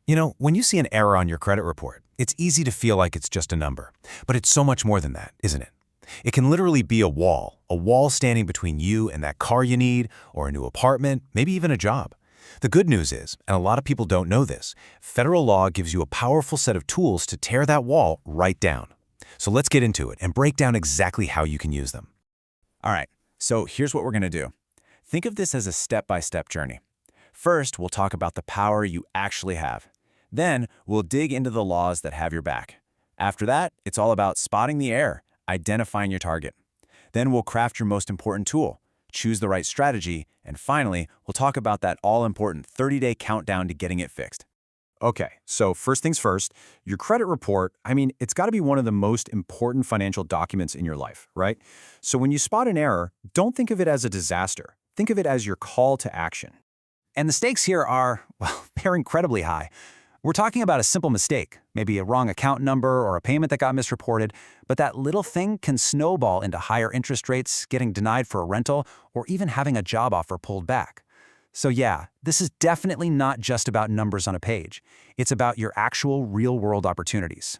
You know, when you see an error on your credit report, it's easy to feel like it's just a number. But it's so much more than that, isn't it? It can literally be a wall standing between you and that car you need, or a new apartment, maybe even a job. The good news is, and a lot of people don't know this, federal law gives you a powerful set of tools to tear that wall right down. So let's get into it and break down exactly how you can use them. All right, so here's what we're going to do. Think of this as a step-by-step journey. First, we'll talk about the power you actually have. Then, we'll dig into the laws that have your back. After that, it's all about spotting the error, identifying your target. Then we'll craft your most important tool, choose the right strategy, and finally, we'll talk about that all-important 30-day countdown to getting it fixed. Okay, so first things first, your credit report, it's got to be one of the most important financial documents in your life, right? So when you spot an error, don't think of it as a disaster. Think of it as your call to action. And the stakes here are, well, they're incredibly high. We're talking about a simple mistake, maybe a wrong account number or a payment that got misreported, but that little thing can snowball into higher interest rates, getting denied for a rental, or even having a job offer pulled back. So yeah, this is definitely not just about numbers on a page. It's about your actual real-world opportunities.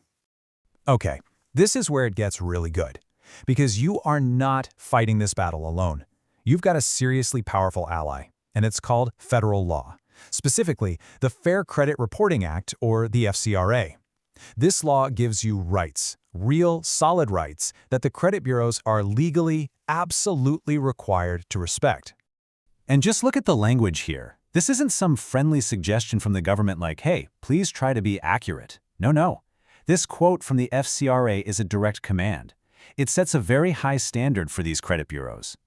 Okay, this is where it gets really good, because you are not fighting this battle alone. You've got a seriously powerful ally, and it's called federal law. Specifically, the Fair Credit Reporting Act, or the FCRA. This law gives you rights, real, solid rights that the credit bureaus are legally, absolutely required to respect. And just look at the language here. This isn't some friendly suggestion from the government like, hey, please try to be accurate. No. This quote from the FCRA is a direct command. It sets a very high standard for these credit bureaus.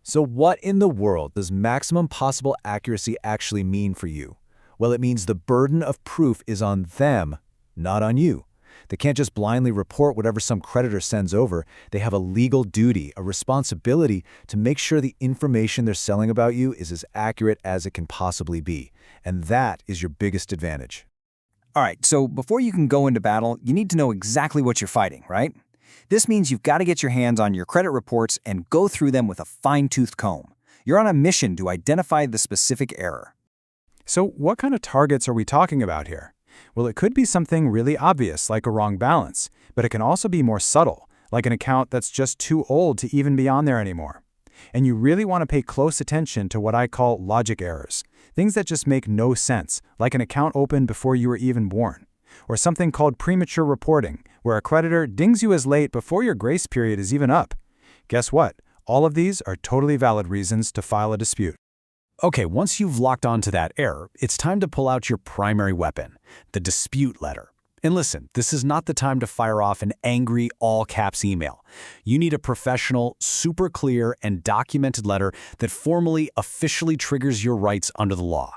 So what in the world does maximum possible accuracy actually mean for you? Well, it means the burden of proof is on them, not on you. They can't just blindly report whatever some creditor sends over. They have a legal duty, a responsibility to make sure the information they're selling about you is as accurate as it can possibly be. And that is your biggest advantage. All right, so before you can go into battle, you need to know exactly what you're fighting, right? This means you've got to get your hands on your credit reports and go through them with a fine-toothed comb. You're on a mission to identify the specific error. So what kind of targets are we talking about here? Well, it could be something really obvious, like a wrong balance, but it can also be more subtle, like an account that's just too old to even be on there anymore. And you really want to pay close attention to what I call logic errors, things that just make no sense, like an account opened before you were even born. Or something called premature reporting, where a creditor dings you as late before your grace period is even up. Guess what? All of these are totally valid reasons to file a dispute. Okay, once you've locked onto that error, it's time to pull out your primary weapon, the dispute letter. And listen, this is not the time to fire off an angry, all-caps email. You need a professional, super clear, and documented letter that formally, officially triggers your rights under the law.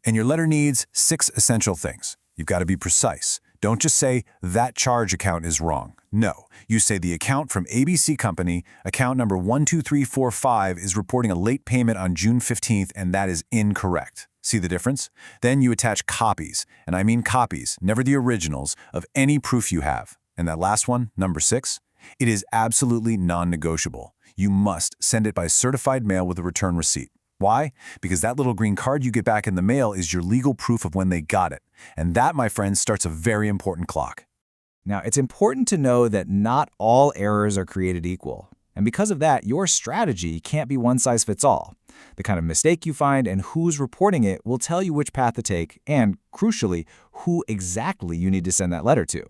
And your letter needs 6 essential things. You've got to be precise. Don't just say, that charge account is wrong. No, you say the account from ABC Company, account number 12345, is reporting a late payment on June 15th, and that is incorrect. See the difference? Then you attach copies, and I mean copies, never the originals, of any proof you have. And that last one, number 6, it is absolutely non-negotiable. You must send it by certified mail with a return receipt. Why? Because that little green card you get back in the mail is your legal proof of when they got it. And that, my friends, starts a very important clock. Now, it's important to know that not all errors are created equal. And because of that, your strategy can't be one size fits all. The kind of mistake you find and who's reporting it will tell you which path to take and, crucially, who exactly you need to send that letter to.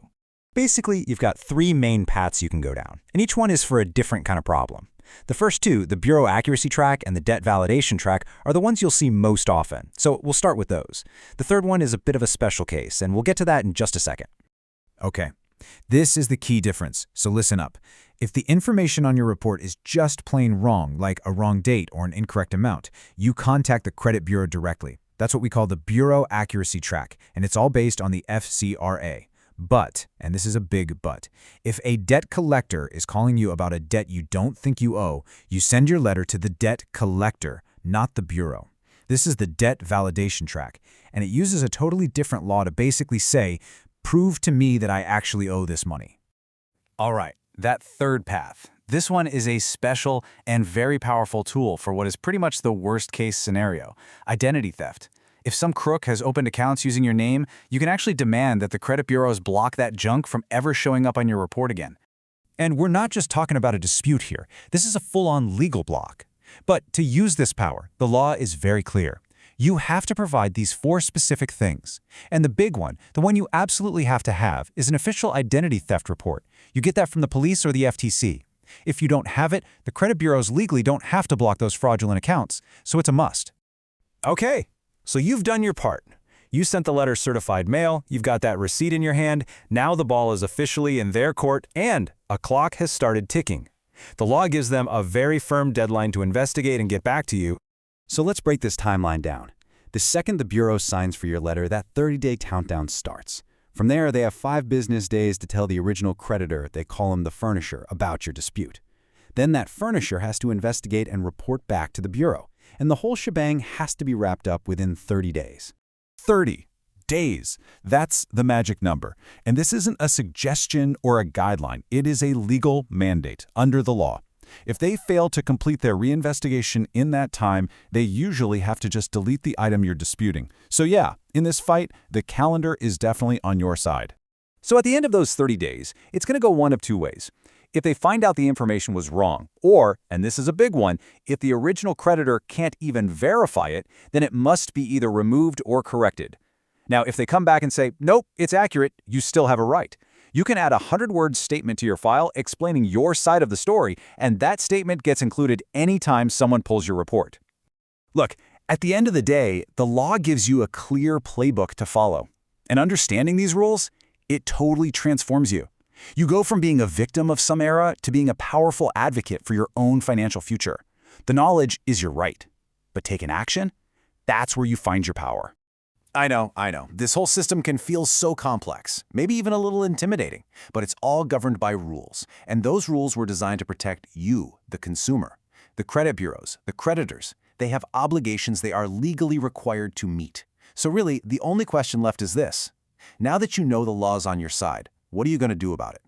Basically, you've got 3 main paths you can go down, and each one is for a different kind of problem. The first 2, the Bureau Accuracy Track and the Debt Validation Track, are the ones you'll see most often, so we'll start with those. The third one is a bit of a special case, and we'll get to that in just a second. Okay, this is the key difference, so listen up. If the information on your report is just plain wrong, like a wrong date or an incorrect amount, you contact the credit bureau directly. That's what we call the Bureau Accuracy Track, and it's all based on the FCRA. But, and this is a big but, if a debt collector is calling you about a debt you don't think you owe, you send your letter to the debt collector, not the bureau. This is the Debt Validation Track, and it uses a totally different law to basically say, prove to me that I actually owe this money. All right, that third path. This one is a special and very powerful tool for what is pretty much the worst-case scenario, identity theft. If some crook has opened accounts using your name, you can actually demand that the credit bureaus block that junk from ever showing up on your report again. And we're not just talking about a dispute here. This is a full-on legal block. But to use this power, the law is very clear. You have to provide these 4 specific things. And the big one, the one you absolutely have to have, is an official identity theft report. You get that from the police or the FTC. If you don't have it, the credit bureaus legally don't have to block those fraudulent accounts, so it's a must. Okay, so you've done your part. You sent the letter certified mail, you've got that receipt in your hand, now the ball is officially in their court, and a clock has started ticking. The law gives them a very firm deadline to investigate and get back to you. So let's break this timeline down. The second the bureau signs for your letter, that 30-day countdown starts. From there, they have 5 business days to tell the original creditor, they call him the furnisher, about your dispute. Then that furnisher has to investigate and report back to the bureau, and the whole shebang has to be wrapped up within 30 days. 30 days. That's the magic number. And this isn't a suggestion or a guideline. It is a legal mandate under the law. If they fail to complete their reinvestigation in that time, they usually have to just delete the item you're disputing. So yeah, in this fight, the calendar is definitely on your side. So at the end of those 30 days, it's going to go one of 2 ways. If they find out the information was wrong, or, and this is a big one, if the original creditor can't even verify it, then it must be either removed or corrected. Now, if they come back and say, nope, it's accurate, you still have a right. You can add a 100-word statement to your file explaining your side of the story, and that statement gets included anytime someone pulls your report. Look, at the end of the day, the law gives you a clear playbook to follow. And understanding these rules, it totally transforms you. You go from being a victim of some era to being a powerful advocate for your own financial future. The knowledge is your right, but taking action, that's where you find your power. I know. This whole system can feel so complex, maybe even a little intimidating, but it's all governed by rules. And those rules were designed to protect you, the consumer. The credit bureaus, the creditors, they have obligations they are legally required to meet. So really, the only question left is this. Now that you know the law's on your side, what are you going to do about it?